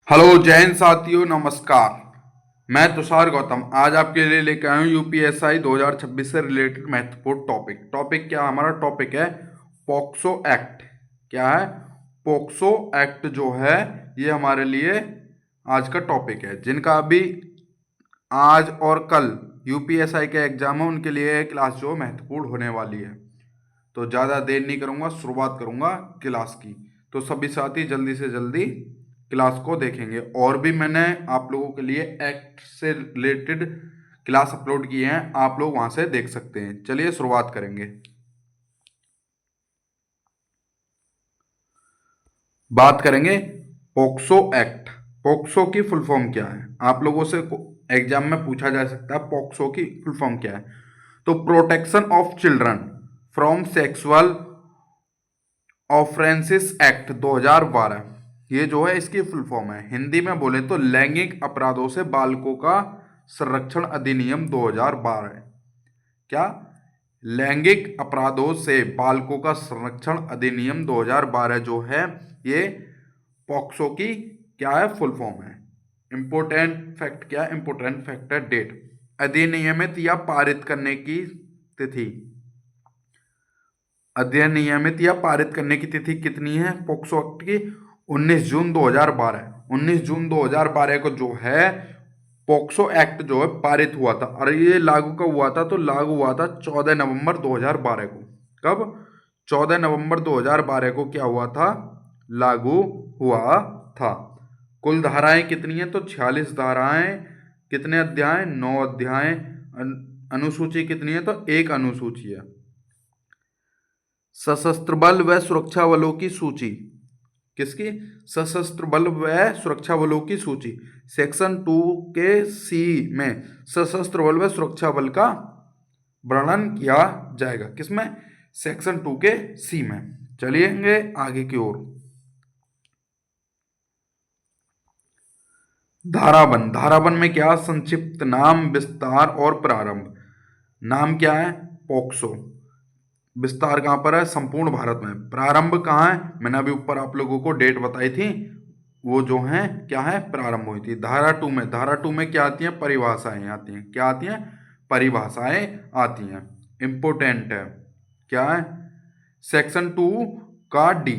Hello जय हिंद साथियों, नमस्कार। मैं तुषार गौतम आज आपके लिए लेकर आया हूँ यूपीएसआई 2026 से रिलेटेड महत्वपूर्ण टॉपिक क्या हमारा टॉपिक है? POCSO act. क्या है? पॉक्सो एक्ट जो है ये हमारे लिए आज का टॉपिक है। जिनका अभी आज और कल यूपीएसआई के एग्जाम है उनके लिए ये क्लास जो महत्वपूर्ण होने वाली है। तो ज़्यादा देर नहीं करूँगा, शुरुआत करूँगा क्लास की। तो सभी साथी जल्दी से जल्दी क्लास को देखेंगे। और भी मैंने आप लोगों के लिए एक्ट से रिलेटेड क्लास अपलोड किए हैं, आप लोग वहाँ से देख सकते हैं। चलिए शुरुआत करेंगे। बात करेंगे पॉक्सो एक्ट। पॉक्सो की फुल फॉर्म क्या है? आप लोगों से एग्जाम में पूछा जा सकता है पॉक्सो की फुल फॉर्म क्या है। तो protection of children from sexual offences act 2012, ये जो है इसकी फुल फॉर्म है। हिंदी में बोले तो लैंगिक अपराधों से बालकों का संरक्षण अधिनियम 2012 है। क्या? लैंगिक अपराधों से बालकों का संरक्षण अधिनियम 2012 जो है ये पॉक्सो की क्या है? फुल फॉर्म है। इंपोर्टेंट फैक्ट क्या? इंपोर्टेंट फैक्ट है डेट। अधिनियमित या पारित करने की तिथि। अध्ययन नियमित या पारित करने की तिथि कितनी है पॉक्सो एक्ट की? 19 जून 2012। 19 जून 2012 को जो है पॉक्सो एक्ट जो है पारित हुआ था। और ये लागू कब हुआ था? तो लागू हुआ था 14 नवंबर 2012 को। कब? 14 नवंबर 2012 को क्या हुआ था? लागू हुआ था। कुल धाराएं कितनी है? तो 46 धाराएं। कितने अध्याय? 9 अध्याय। अनुसूची कितनी है? तो एक अनुसूची है। सशस्त्र बल व सुरक्षा बलों की सूची। किसकी? सशस्त्र बल व सुरक्षा बलों की सूची। सेक्शन 2 के सी में सशस्त्र बल व सुरक्षा बल का वर्णन किया जाएगा। किसमें? सेक्शन 2 के सी में। चलिए आगे की ओर। धाराबंद। धाराबंद में क्या? संक्षिप्त नाम, विस्तार और प्रारंभ। नाम क्या है? पॉक्सो। विस्तार कहाँ पर है? संपूर्ण भारत में। प्रारंभ कहाँ है? मैंने अभी ऊपर आप लोगों को डेट बताई थी, वो जो है क्या है? प्रारंभ हुई थी। धारा 2 में, धारा 2 में क्या आती हैं? परिभाषाएं आती हैं। क्या आती हैं? परिभाषाएं आती हैं। इंपोर्टेंट है। क्या है? सेक्शन 2 का डी।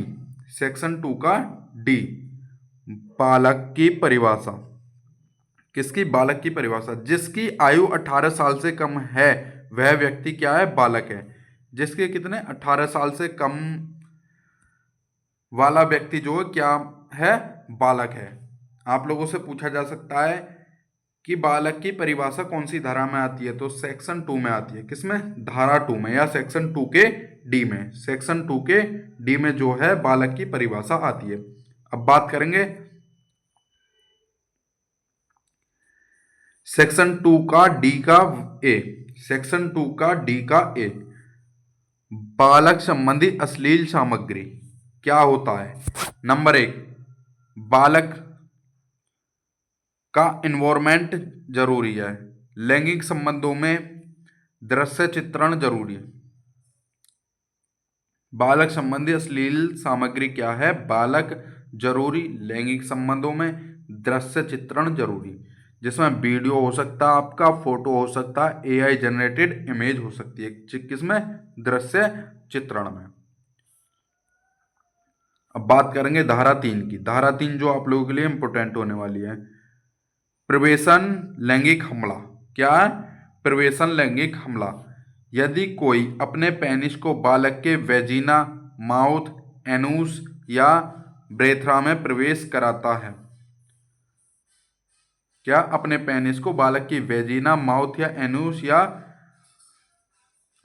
सेक्शन 2 का डी, बालक की परिभाषा। किसकी? बालक की परिभाषा। जिसकी आयु 18 साल से कम है वह व्यक्ति क्या है? बालक है। जिसके कितने? 18 साल से कम वाला व्यक्ति जो है क्या है? बालक है। आप लोगों से पूछा जा सकता है कि बालक की परिभाषा कौन सी धारा में आती है? तो सेक्शन 2 में आती है। किसमें? धारा 2 में या सेक्शन 2 के डी में। सेक्शन 2 के डी में जो है बालक की परिभाषा आती है। अब बात करेंगे सेक्शन 2 का डी का ए। सेक्शन 2 का डी का ए, बालक संबंधी अश्लील सामग्री। क्या होता है? नंबर 1, बालक का इन्वॉल्वमेंट जरूरी है। लैंगिक संबंधों में दृश्य चित्रण जरूरी है। बालक संबंधी अश्लील सामग्री क्या है? बालक जरूरी। लैंगिक संबंधों में दृश्य चित्रण जरूरी, जिसमें वीडियो हो सकता है, आपका फोटो हो सकता है, एआई जनरेटेड इमेज हो सकती है। किसमें? दृश्य चित्रण में। अब बात करेंगे धारा 3 की। धारा 3 जो आप लोगों के लिए इंपोर्टेंट होने वाली है। प्रवेशन लैंगिक हमला। क्या है? प्रवेशन लैंगिक हमला। यदि कोई अपने पेनिस को बालक के वेजिना, माउथ, एनूस या ब्रेथरा में प्रवेश कराता है। क्या? अपने पेनिस को बालक की वेजिना, माउथ या एनूस या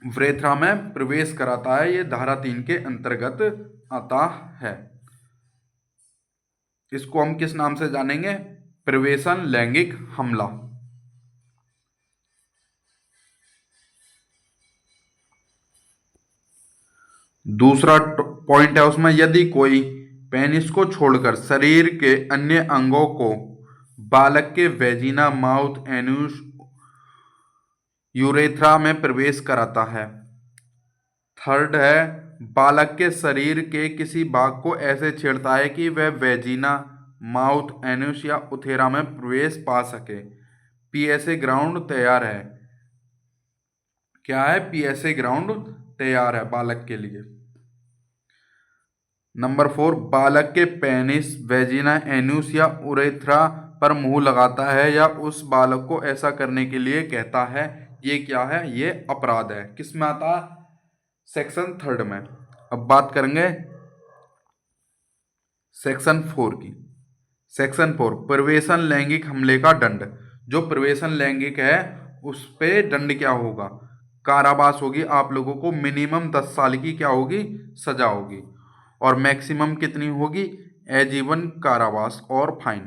ब्रेथरा में प्रवेश कराता है, ये धारा 3 के अंतर्गत आता है। इसको हम किस नाम से जानेंगे? प्रवेशन लैंगिक हमला। दूसरा पॉइंट है उसमें, यदि कोई पेनिस को छोड़कर शरीर के अन्य अंगों को बालक के वेजिना, माउथ, एनुस, यूरेथ्रा में प्रवेश कराता है। थर्ड है, बालक के शरीर के किसी भाग को ऐसे छेड़ता है कि वह वेजिना, माउथ, एनुस या उथेरा में प्रवेश पा सके। पीएसए ग्राउंड तैयार है। क्या है? पीएसए ग्राउंड तैयार है बालक के लिए। नंबर 4, बालक के पेनिस, वेजिना, एनुस या उरेथ्रा पर मुंह लगाता है या उस बालक को ऐसा करने के लिए कहता है, ये क्या है? ये अपराध है। किस में आता है? सेक्शन 3 में। अब बात करेंगे सेक्शन 4 की। सेक्शन 4, प्रवेशन लैंगिक हमले का दंड। जो प्रवेशन लैंगिक है उस पे दंड क्या होगा? कारावास होगी। आप लोगों को मिनिमम 10 साल की क्या होगी? सजा होगी। और मैक्सिमम कितनी होगी? आजीवन कारावास और फाइन।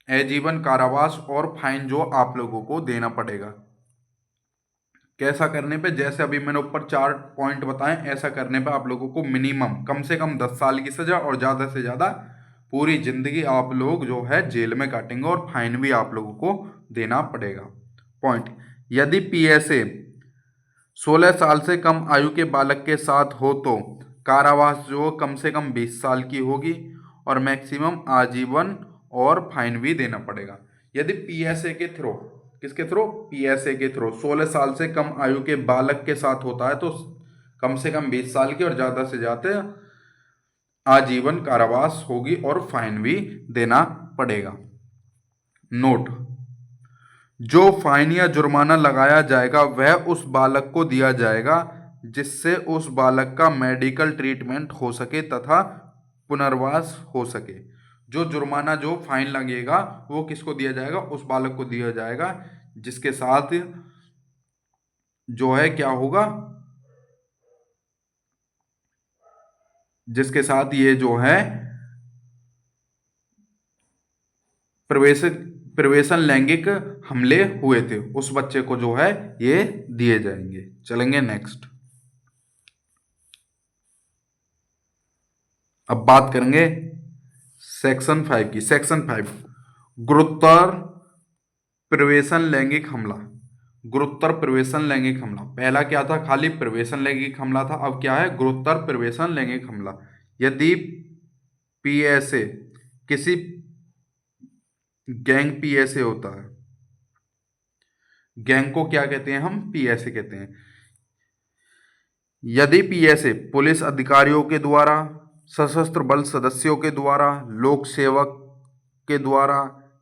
आजीवन कारावास और फाइन जो आप लोगों को देना पड़ेगा। कैसा करने पे? जैसे अभी मैंने ऊपर 4 पॉइंट बताए, ऐसा करने पे आप लोगों को मिनिमम कम से कम 10 साल की सजा और ज़्यादा से ज़्यादा पूरी जिंदगी आप लोग जो है जेल में काटेंगे और फाइन भी आप लोगों को देना पड़ेगा। पॉइंट, यदि पीएसए 16 साल से कम आयु के बालक के साथ हो तो कारावास जो कम से कम 20 साल की होगी और मैक्सिमम आजीवन और फाइन भी देना पड़ेगा। यदि पीएसए के थ्रू, किसके थ्रू? पीएसए के थ्रू 16 साल से कम आयु के बालक के साथ होता है तो कम से कम 20 साल की और ज़्यादा से ज़्यादा आजीवन कारावास होगी और फाइन भी देना पड़ेगा। नोट, जो फाइन या जुर्माना लगाया जाएगा वह उस बालक को दिया जाएगा जिससे उस बालक का मेडिकल ट्रीटमेंट हो सके तथा पुनर्वास हो सके। जो जुर्माना, जो फाइन लगेगा वो किसको दिया जाएगा? उस बालक को दिया जाएगा जिसके साथ जो है क्या होगा? जिसके साथ ये जो है प्रवेशन लैंगिक हमले हुए थे, उस बच्चे को जो है ये दिए जाएंगे। चलेंगे नेक्स्ट। अब बात करेंगे सेक्शन 5 की। सेक्शन 5, गुरुतर प्रवेशन लैंगिक हमला। गुरुतर प्रवेशन लैंगिक हमला, पहला क्या था? खाली प्रवेशन लैंगिक हमला था। अब क्या है? गुरुतर प्रवेशन लैंगिक हमला। यदि पीएसए किसी गैंग, पीएसए होता है, गैंग को क्या कहते हैं हम? पीएसए कहते हैं। यदि पीएसए पुलिस अधिकारियों के द्वारा, सशस्त्र बल सदस्यों के द्वारा, लोक सेवक के द्वारा,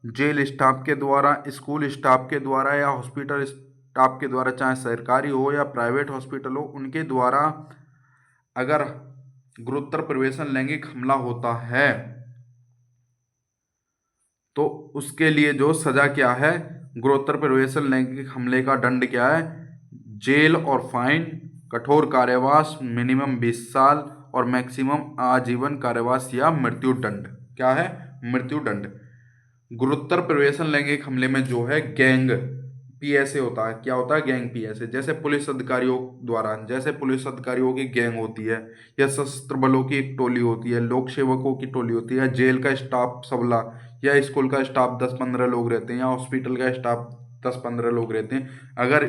जेल स्टाफ के द्वारा, स्कूल स्टाफ के द्वारा या हॉस्पिटल स्टाफ के द्वारा, चाहे सरकारी हो या प्राइवेट हॉस्पिटल हो, उनके द्वारा अगर गुरुतर प्रवेशन लैंगिक हमला होता है तो उसके लिए जो सजा क्या है? गुरुतर प्रवेशन लैंगिक हमले का दंड क्या है? जेल और फाइन, कठोर कारावास मिनिमम 20 साल और मैक्सिमम आजीवन कारावास या मृत्यु दंड। क्या है? मृत्यु दंड। गुरुतर प्रवेशन लैंगिक हमले में जो है गैंग पीएसए होता है। क्या होता है? Gang PSA. जैसे पुलिस अधिकारियों द्वारा, जैसे पुलिस अधिकारियों की गैंग होती है या सशस्त्र बलों की एक टोली होती है, लोक सेवकों की टोली होती है, जेल का स्टाफ सबला या स्कूल का स्टाफ 10-15 लोग रहते हैं या हॉस्पिटल का स्टाफ 10-15 लोग रहते हैं, अगर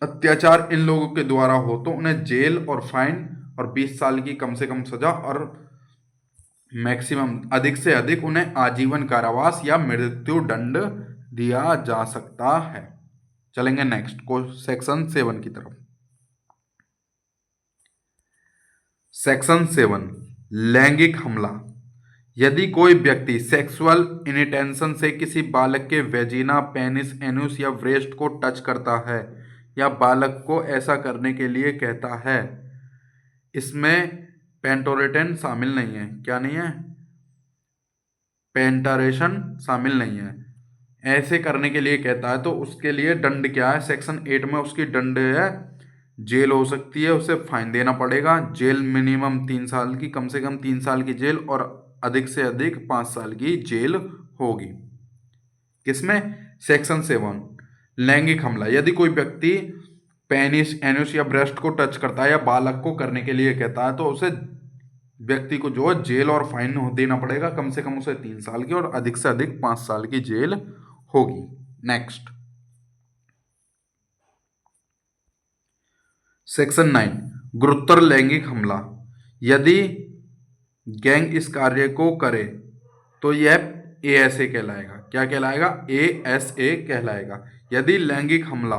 अत्याचार इन लोगों के द्वारा हो तो उन्हें जेल और फाइन और 20 साल की कम से कम सजा और मैक्सिमम अधिक से अधिक उन्हें आजीवन कारावास या मृत्यु दंड दिया जा सकता है। चलेंगे नेक्स्ट को सेक्शन 7 की तरफ। सेक्शन 7, लैंगिक हमला। यदि कोई व्यक्ति सेक्सुअल इनिटेंशन से किसी बालक के वेजिना, पेनिस, एनुस या ब्रेस्ट को टच करता है या बालक को ऐसा करने के लिए कहता है, इसमें पेंटोरेटन शामिल नहीं है। क्या नहीं है? पेंटारेशन शामिल नहीं है। ऐसे करने के लिए कहता है तो उसके लिए दंड क्या है? सेक्शन 8 में उसकी दंड है जेल हो सकती है, उसे फाइन देना पड़ेगा। जेल मिनिमम 3 साल की, कम से कम 3 साल की जेल और अधिक से अधिक 5 साल की जेल होगी। किसमें? सेक्शन 7, लैंगिक हमला। यदि कोई व्यक्ति पेनिस, एनुस या ब्रेस्ट को टच करता है या बालक को करने के लिए कहता है तो उसे व्यक्ति को जो है जेल और फाइन देना पड़ेगा। कम से कम उसे 3 साल की और अधिक से अधिक 5 साल की जेल होगी। नेक्स्ट, सेक्शन 9, गुरुतर लैंगिक हमला। यदि गैंग इस कार्य को करे तो यह ASA कहलाएगा। क्या कहलाएगा? ASA कहलाएगा। यदि लैंगिक हमला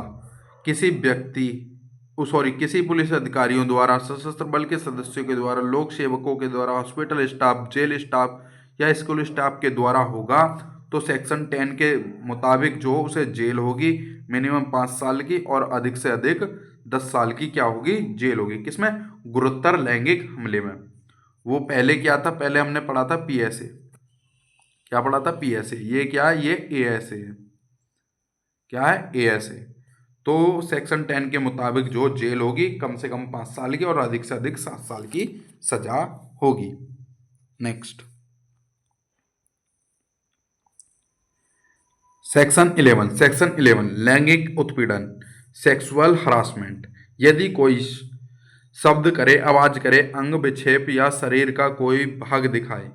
किसी व्यक्ति किसी पुलिस अधिकारियों द्वारा, सशस्त्र बल के सदस्यों के द्वारा, लोक सेवकों के द्वारा, हॉस्पिटल स्टाफ, जेल स्टाफ या स्कूल स्टाफ के द्वारा होगा तो सेक्शन 10 के मुताबिक जो उसे जेल होगी मिनिमम 5 साल की और अधिक से अधिक 10 साल की क्या होगी? जेल होगी। किसमें? गुरुतर लैंगिक हमले में। वो पहले क्या था? पहले हमने पढ़ा था PSA। क्या पढ़ा था? PSA। ये क्या है? ये ASA है। क्या है? ASA। तो सेक्शन 10 के मुताबिक जो जेल होगी कम से कम 5 साल की और अधिक से अधिक 7 साल की सजा होगी। नेक्स्ट, सेक्शन 11 लैंगिक उत्पीड़न, सेक्सुअल हरासमेंट। यदि कोई शब्द करे, आवाज करे, अंग विक्षेप या शरीर का कोई भाग दिखाए,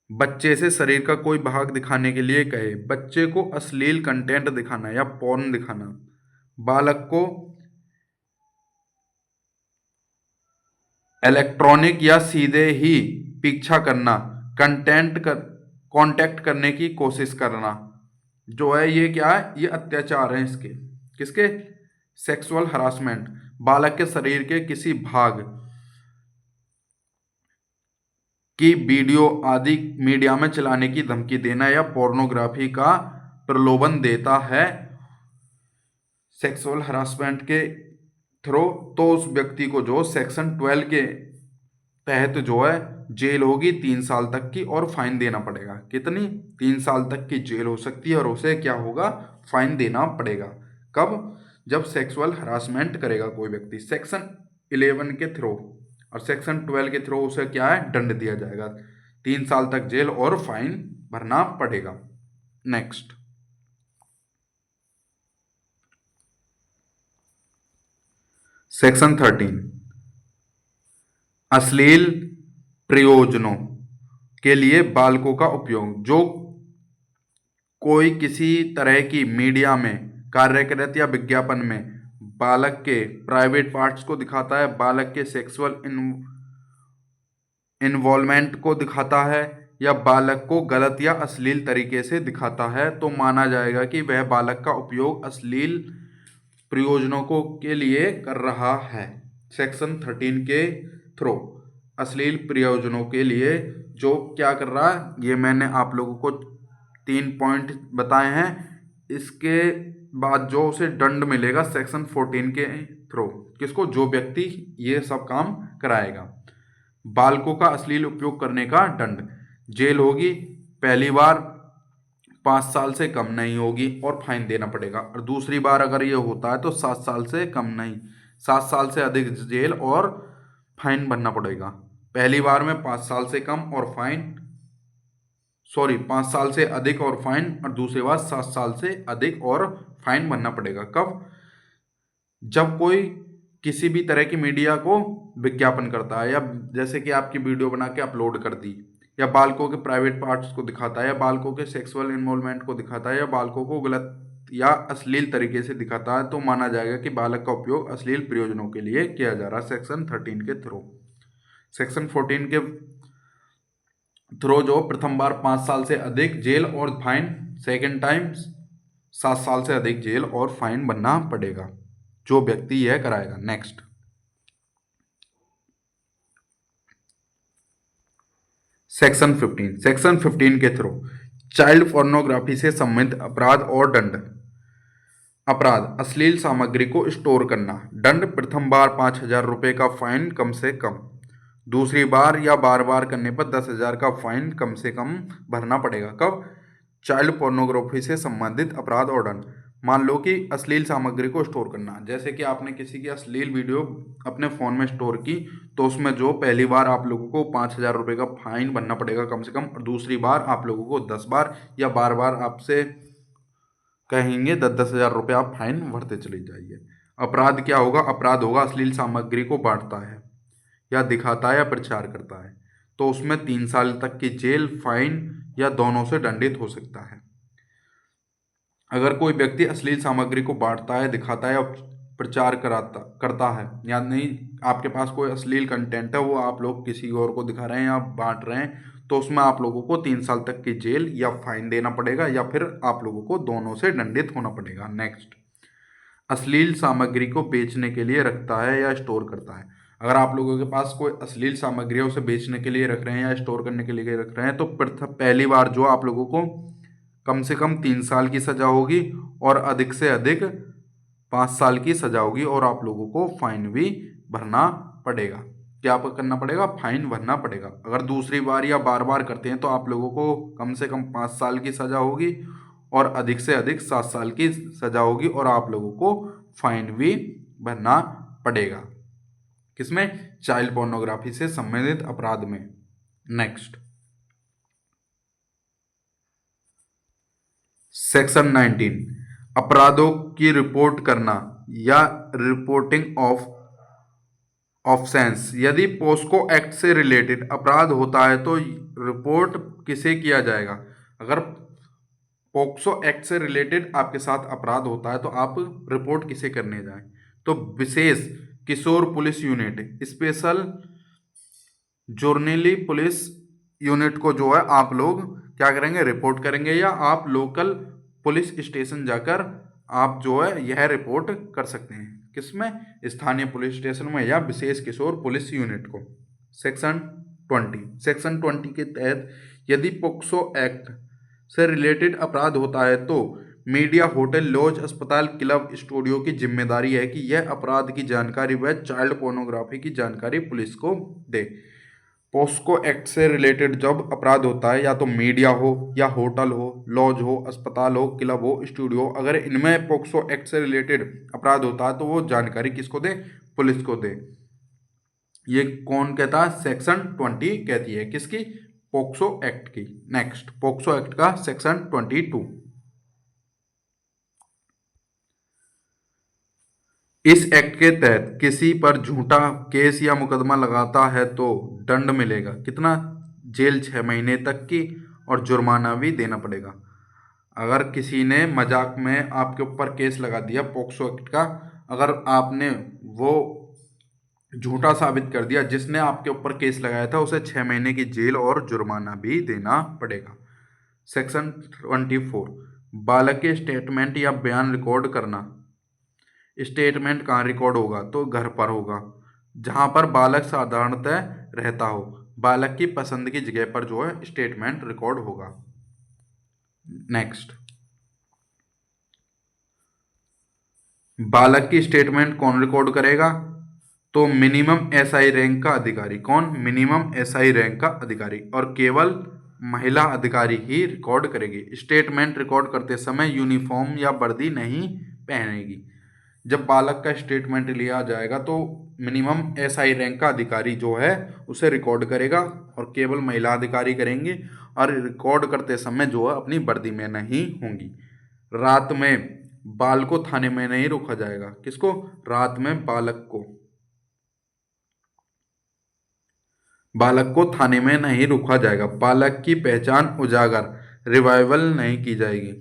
बच्चे से शरीर का कोई भाग दिखाने के लिए कहे, बच्चे को अश्लील कंटेंट दिखाना या पॉर्न दिखाना, बालक को इलेक्ट्रॉनिक या सीधे ही पीछा करना, कांटेक्ट करने की कोशिश करना, जो है ये क्या है? ये अत्याचार है। इसके किसके? Sexual harassment. बालक के शरीर के किसी भाग की वीडियो आदि मीडिया में चलाने की धमकी देना या पोर्नोग्राफी का प्रलोभन देता है सेक्सुअल हरासमेंट के थ्रू, तो उस व्यक्ति को जो सेक्शन 12 के तहत जो है जेल होगी 3 साल तक की और फाइन देना पड़ेगा। कितनी? 3 साल तक की जेल हो सकती है और उसे क्या होगा? फाइन देना पड़ेगा। कब? जब सेक्सुअल हरासमेंट करेगा कोई व्यक्ति सेक्शन 11 के थ्रू, और सेक्शन 12 के थ्रू उसे क्या है? दंड दिया जाएगा। 3 साल तक जेल और फाइन भरना पड़ेगा। नेक्स्ट, सेक्शन 13 अश्लील प्रयोजनों के लिए बालकों का उपयोग। जो कोई किसी तरह की मीडिया में कार्यरत या विज्ञापन में बालक के प्राइवेट पार्ट्स को दिखाता है, बालक के सेक्सुअल इन्वॉल्वमेंट को दिखाता है या बालक को गलत या अश्लील तरीके से दिखाता है, तो माना जाएगा कि वह बालक का उपयोग अश्लील प्रयोजनों को के लिए कर रहा है। सेक्शन 13 के थ्रू अश्लील प्रयोजनों के लिए जो क्या कर रहा है, ये मैंने आप लोगों को 3 पॉइंट बताए हैं। इसके बाद जो उसे दंड मिलेगा सेक्शन 14 के थ्रू, किसको? जो व्यक्ति ये सब काम कराएगा। बालकों का अश्लील उपयोग करने का दंड, जेल होगी, पहली बार 5 साल से कम नहीं होगी और फाइन देना पड़ेगा, और दूसरी बार अगर ये होता है तो 7 साल से कम नहीं, 7 साल से अधिक जेल और फाइन भरना पड़ेगा। पहली बार में 5 साल से कम और फाइन 5 साल से अधिक और फाइन, और दूसरी बार 7 साल से अधिक और फाइन भरना पड़ेगा। कब? जब कोई किसी भी तरह की मीडिया को विज्ञापन करता है, या जैसे कि आपकी वीडियो बना के अपलोड कर दी, या बालकों के प्राइवेट पार्ट्स को दिखाता है, या बालकों के सेक्सुअल इन्वॉल्वमेंट को दिखाता है, या बालकों को गलत या अश्लील तरीके से दिखाता है, तो माना जाएगा कि बालक का उपयोग अश्लील प्रयोजनों के लिए किया जा रहा है सेक्शन 13 के थ्रू। सेक्शन 14 के थ्रू जो प्रथम बार 5 साल से अधिक जेल और फाइन, सेकेंड टाइम 7 साल से अधिक जेल और फाइन भरना पड़ेगा जो व्यक्ति यह कराएगा। नेक्स्ट, सेक्शन 15 के थ्रू चाइल्ड पोर्नोग्राफी से संबंधित अपराध और दंड। अपराध, अश्लील सामग्री को स्टोर करना, दंड प्रथम बार 5,000 रुपये का फाइन कम से कम, दूसरी बार या बार बार करने पर 10,000 का फाइन कम से कम भरना पड़ेगा। कब? चाइल्ड पोर्नोग्राफी से संबंधित अपराध और दंड। मान लो कि अश्लील सामग्री को स्टोर करना, जैसे कि आपने किसी की अश्लील वीडियो अपने फ़ोन में स्टोर की, तो उसमें जो पहली बार आप लोगों को 5,000 रुपये का फाइन भरना पड़ेगा कम से कम, और दूसरी बार आप लोगों को 10 बार या बार बार आपसे कहेंगे 10,000 रुपये आप फाइन भरते चले जाइए। अपराध क्या होगा? अपराध होगा अश्लील सामग्री को बांटता है या दिखाता है या प्रचार करता है, तो उसमें 3 साल तक की जेल, फाइन या दोनों से दंडित हो सकता है। अगर कोई व्यक्ति अश्लील सामग्री को बांटता है, दिखाता है या प्रचार कराता करता है, यानी आपके पास कोई अश्लील कंटेंट है वो आप लोग किसी और को दिखा रहे हैं या बांट रहे हैं, तो उसमें आप लोगों को 3 साल तक की जेल या फाइन देना पड़ेगा, या फिर आप लोगों को दोनों से दंडित होना पड़ेगा। नेक्स्ट, अश्लील सामग्री को बेचने के लिए रखता है या स्टोर करता है। अगर आप लोगों के पास कोई अश्लील सामग्री है उसे बेचने के लिए रख रहे हैं या स्टोर करने के लिए रख रहे हैं, तो पहली बार जो आप लोगों को कम से कम 3 साल की सजा होगी और अधिक से अधिक 5 साल की सजा होगी, और आप लोगों को फाइन भी भरना पड़ेगा। क्या करना पड़ेगा? फाइन भरना पड़ेगा। अगर दूसरी बार या बार बार करते हैं तो आप लोगों को कम से कम 5 साल की सजा होगी और अधिक से अधिक 7 साल की सजा होगी, और आप लोगों को फाइन भी भरना पड़ेगा। किसमें? चाइल्ड पोर्नोग्राफी से संबंधित अपराध में। नेक्स्ट, सेक्शन 19, अपराधों की रिपोर्ट करना या रिपोर्टिंग ऑफ ऑफेंस। यदि पोस्को एक्ट से रिलेटेड अपराध होता है तो रिपोर्ट किसे किया जाएगा? अगर पोक्सो एक्ट से रिलेटेड आपके साथ अपराध होता है तो आप रिपोर्ट किसे करने जाएं? तो विशेष किशोर police unit, special juvenile police unit को जो है आप लोग क्या करेंगे? रिपोर्ट करेंगे, या आप लोकल पुलिस स्टेशन जाकर आप जो है यह रिपोर्ट कर सकते हैं। किसमें? स्थानीय पुलिस स्टेशन में या विशेष किशोर पुलिस यूनिट को। सेक्शन 20 के तहत यदि पोक्सो एक्ट से रिलेटेड अपराध होता है तो मीडिया, होटल, लॉज, अस्पताल, क्लब, स्टूडियो की जिम्मेदारी है कि यह अपराध की जानकारी व चाइल्ड पोर्नोग्राफी की जानकारी पुलिस को दे। पोस्को एक्ट से रिलेटेड जब अपराध होता है, या तो मीडिया हो या होटल हो, लॉज हो, अस्पताल हो, क्लब हो, स्टूडियो, अगर इनमें पोक्सो एक्ट से रिलेटेड अपराध होता है तो वो जानकारी किसको दे? पुलिस को दे। ये कौन कहता है? सेक्शन 20 कहती है। किसकी? पोक्सो एक्ट की। नेक्स्ट, पोक्सो एक्ट का सेक्शन 22। इस एक्ट के तहत किसी पर झूठा केस या मुकदमा लगाता है तो दंड मिलेगा। कितना? जेल 6 महीने तक की, और जुर्माना भी देना पड़ेगा। अगर किसी ने मजाक में आपके ऊपर केस लगा दिया पोक्सो एक्ट का, अगर आपने वो झूठा साबित कर दिया, जिसने आपके ऊपर केस लगाया था उसे 6 महीने की जेल और जुर्माना भी देना पड़ेगा। सेक्शन 24, बालक के स्टेटमेंट या बयान रिकॉर्ड करना। स्टेटमेंट कहाँ रिकॉर्ड होगा? तो घर पर होगा, जहाँ पर बालक साधारणतः रहता हो। बालक की पसंद की जगह पर जो है स्टेटमेंट रिकॉर्ड होगा। नेक्स्ट, बालक की स्टेटमेंट कौन रिकॉर्ड करेगा? तो मिनिमम एसआई रैंक का अधिकारी। कौन? मिनिमम एसआई रैंक का अधिकारी, और केवल महिला अधिकारी ही रिकॉर्ड करेगी। स्टेटमेंट रिकॉर्ड करते समय यूनिफॉर्म या वर्दी नहीं पहनेगी। जब बालक का स्टेटमेंट लिया जाएगा तो मिनिमम एसआई रैंक का अधिकारी जो है उसे रिकॉर्ड करेगा, और केवल महिला अधिकारी करेंगे, और रिकॉर्ड करते समय जो है अपनी वर्दी में नहीं होंगी। रात में बाल को थाने में नहीं रोका जाएगा। किसको? रात में बालक को थाने में नहीं रोका जाएगा। बालक की पहचान उजागर रिवाइवल नहीं की जाएगी।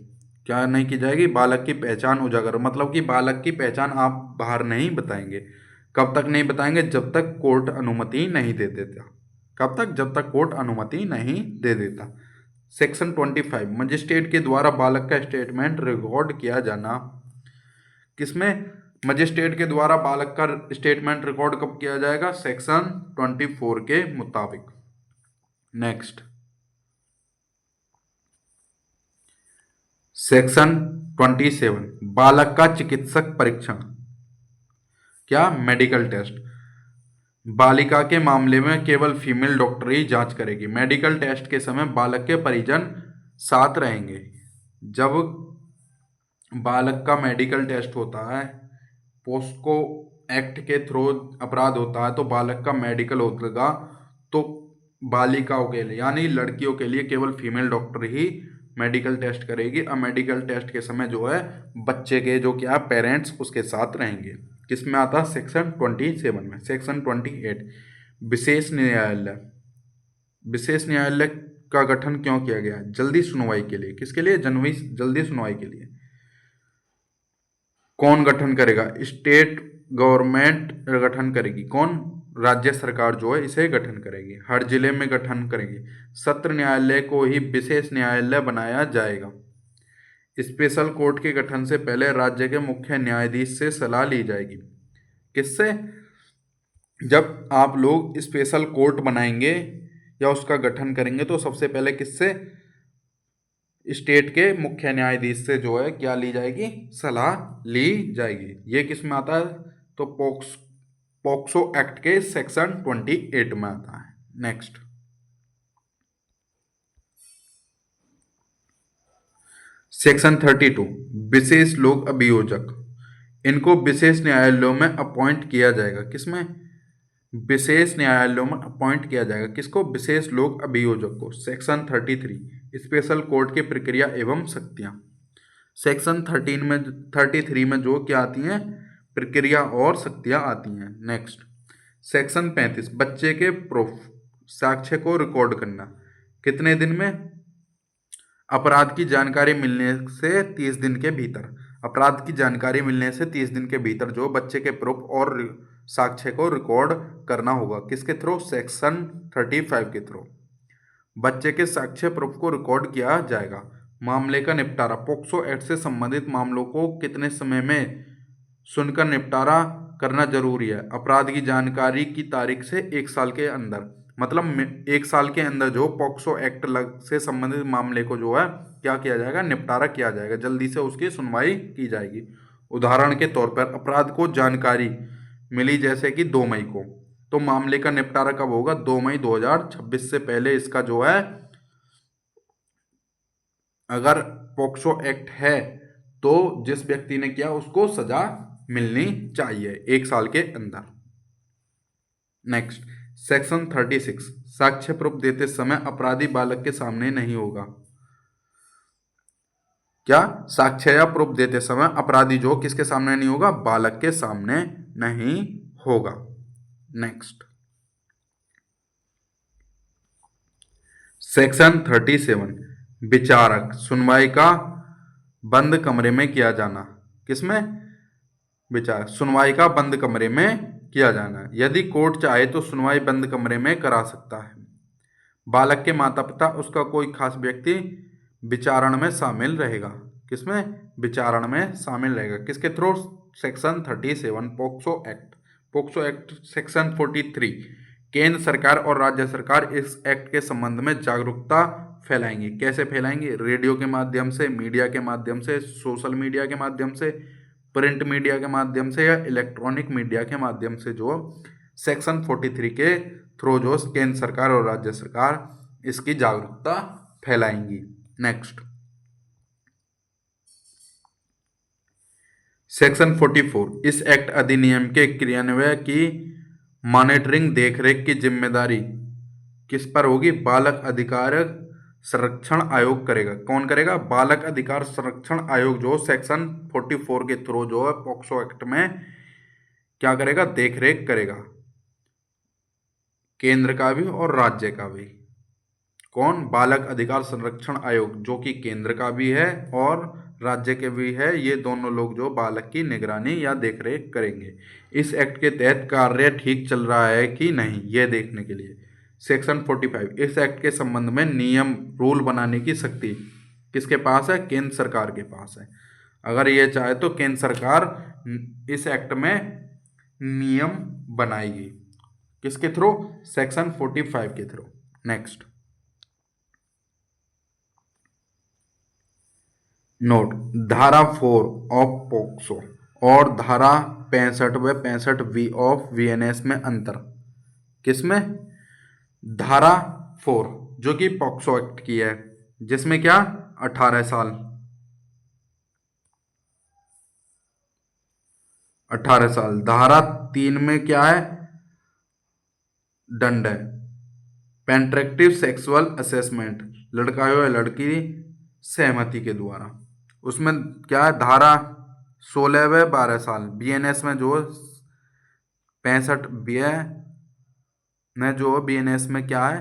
क्या नहीं की जाएगी? बालक की पहचान उजागर, मतलब कि बालक की पहचान आप बाहर नहीं बताएंगे। कब तक नहीं बताएंगे? जब तक कोर्ट अनुमति नहीं दे देता। कब तक? जब तक कोर्ट अनुमति नहीं दे देता। सेक्शन 25, मजिस्ट्रेट के द्वारा बालक का स्टेटमेंट रिकॉर्ड किया जाना। किसमें? मजिस्ट्रेट के द्वारा बालक का स्टेटमेंट रिकॉर्ड कब किया जाएगा? सेक्शन 24 के मुताबिक। नेक्स्ट, सेक्शन 27, बालक का चिकित्सक परीक्षण। क्या? Medical test. बालिका के मामले में केवल फीमेल डॉक्टर ही जांच करेगी। मेडिकल टेस्ट के समय बालक के परिजन साथ रहेंगे। जब बालक का मेडिकल टेस्ट होता है, पोस्को एक्ट के थ्रू अपराध होता है, तो बालक का मेडिकल होगा, तो बालिकाओं के लिए यानी लड़कियों के लिए केवल फीमेल डॉक्टर ही मेडिकल टेस्ट करेगी। और मेडिकल टेस्ट के समय जो है बच्चे के जो क्या पेरेंट्स उसके साथ रहेंगे। किस में आता है? सेक्शन 27 में। सेक्शन 28, विशेष न्यायालय। विशेष न्यायालय का गठन क्यों किया गया? जल्दी सुनवाई के लिए। किसके लिए? जल्दी सुनवाई के लिए। कौन गठन करेगा? स्टेट गवर्नमेंट गठन करेगी। कौन? राज्य सरकार जो है इसे गठन करेगी। हर जिले में गठन करेगी। सत्र न्यायालय को ही विशेष न्यायालय बनाया जाएगा। स्पेशल कोर्ट के गठन से पहले राज्य के मुख्य न्यायाधीश से सलाह ली जाएगी। किससे? जब आप लोग स्पेशल कोर्ट बनाएंगे या उसका गठन करेंगे तो सबसे पहले किससे? स्टेट के मुख्य न्यायाधीश से जो है क्या ली जाएगी? सलाह ली जाएगी। ये किस में आता है? तो पॉक्सो एक्ट के सेक्शन 28 में आता है। नेक्स्ट, सेक्शन 32 विशेष लोक अभियोजक। इनको विशेष न्यायालयों में अपॉइंट किया जाएगा। किसमें? विशेष न्यायालयों में अपॉइंट किया जाएगा। किसको? विशेष लोक अभियोजक को। सेक्शन 33 स्पेशल कोर्ट की प्रक्रिया एवं शक्तियां। सेक्शन 33 में जो क्या आती हैं? प्रक्रिया और शक्तियां आती हैं। नेक्स्ट, सेक्शन 35 बच्चे के प्रूफ साक्ष्य को रिकॉर्ड करना। कितने दिन में? अपराध की जानकारी मिलने से 30 दिन के भीतर। अपराध की जानकारी मिलने से 30 दिन के भीतर जो बच्चे के प्रूफ और साक्ष्य को रिकॉर्ड करना होगा। किसके थ्रू? सेक्शन 35 के थ्रू बच्चे के साक्ष्य प्रूफ को रिकॉर्ड किया जाएगा। मामले का निपटारा। पॉक्सो एक्ट से संबंधित मामलों को कितने समय में सुनकर निपटारा करना जरूरी है? अपराध की जानकारी की तारीख से 1 साल के अंदर। मतलब 1 साल के अंदर जो पॉक्सो एक्ट से संबंधित मामले को जो है क्या किया जाएगा? निपटारा किया जाएगा। जल्दी से उसकी सुनवाई की जाएगी। उदाहरण के तौर पर अपराध को जानकारी मिली जैसे कि 2 मई को, तो मामले का निपटारा कब होगा? 2 मई 2026 से पहले इसका जो है, अगर पॉक्सो एक्ट है तो जिस व्यक्ति ने किया उसको सजा मिलनी चाहिए 1 साल के अंदर। नेक्स्ट, सेक्शन 36 साक्ष्य प्रूफ देते समय अपराधी बालक के सामने नहीं होगा। क्या? साक्ष्य या प्रूफ देते समय अपराधी जो किसके सामने नहीं होगा? बालक के सामने नहीं होगा। नेक्स्ट, सेक्शन 37 विचारक सुनवाई का बंद कमरे में किया जाना। किसमें? विचार सुनवाई का बंद कमरे में किया जाना। यदि कोर्ट चाहे तो सुनवाई बंद कमरे में करा सकता है। बालक के माता पिता उसका कोई खास व्यक्ति विचारण में शामिल रहेगा। किसमें? विचारण में शामिल रहेगा। किसके through? Section 37 POCSO act. POCSO act section 43 केंद्र सरकार और राज्य सरकार इस एक्ट के संबंध में जागरूकता फैलाएंगी। कैसे फैलाएंगी? रेडियो के माध्यम से, मीडिया के माध्यम से, सोशल मीडिया के माध्यम से, प्रिंट मीडिया के माध्यम से या इलेक्ट्रॉनिक मीडिया के माध्यम से जो सेक्शन 43 के थ्रू जो केंद्र सरकार और राज्य सरकार इसकी जागरूकता फैलाएंगी। नेक्स्ट, सेक्शन 44 इस एक्ट अधिनियम के क्रियान्वयन की मॉनिटरिंग देखरेख की जिम्मेदारी किस पर होगी? बालक अधिकार संरक्षण आयोग करेगा। कौन करेगा? बालक अधिकार संरक्षण आयोग जो सेक्शन 44 के थ्रू जो है पॉक्सो एक्ट में क्या करेगा? देखरेख करेगा। केंद्र का भी और राज्य का भी। कौन? बालक अधिकार संरक्षण आयोग जो कि केंद्र का भी है और राज्य के भी है। ये दोनों लोग जो बालक की निगरानी या देखरेख करेंगे। इस एक्ट के तहत कार्य ठीक चल रहा है कि नहीं ये देखने के लिए। सेक्शन 45 इस एक्ट के संबंध में नियम रूल बनाने की शक्ति किसके पास है? केंद्र सरकार के पास है। अगर ये चाहे तो केंद्र सरकार इस एक्ट में नियम बनाएगी। किसके थ्रू? सेक्शन 45 के थ्रू। नेक्स्ट, नोट धारा 4 ऑफ पॉक्सो और धारा 65 व 65 ऑफ वीएनएस में अंतर। किसमें? धारा 4 जो कि पॉक्सो एक्ट की है जिसमें क्या 18 साल 18 साल। धारा 3 में क्या है? दंड है। पेंट्रेक्टिव सेक्सुअल असेसमेंट लड़का हो या लड़की सहमति के द्वारा। उसमें क्या है? धारा 16 व 12 साल। बीएनएस में जो 65 बी में जो बीएनएस में क्या है?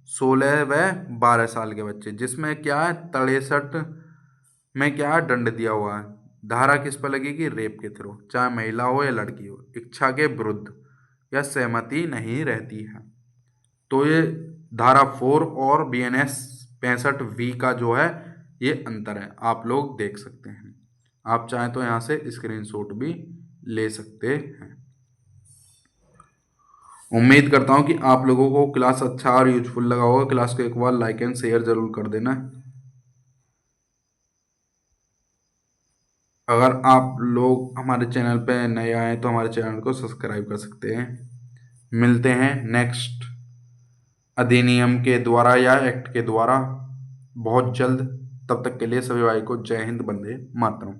16 व 12 साल के बच्चे। जिसमें क्या है? 63 में क्या है? दंड दिया हुआ है। धारा किस पर लगेगी? रेप के थ्रू, चाहे महिला हो या लड़की हो, इच्छा के विरुद्ध या सहमति नहीं रहती है। तो ये धारा 4 और BNS 65V का जो है ये अंतर है, आप लोग देख सकते हैं। आप चाहें तो यहाँ से स्क्रीनशॉट भी ले सकते हैं। उम्मीद करता हूँ कि आप लोगों को क्लास अच्छा और यूजफुल लगा होगा। क्लास को एक बार लाइक एंड शेयर जरूर कर देना। अगर आप लोग हमारे चैनल पे नए आए तो हमारे चैनल को सब्सक्राइब कर सकते हैं। मिलते हैं नेक्स्ट अधिनियम के द्वारा या एक्ट के द्वारा बहुत जल्द। तब तक के लिए सभी भाई को जय हिंद, वंदे मातरम।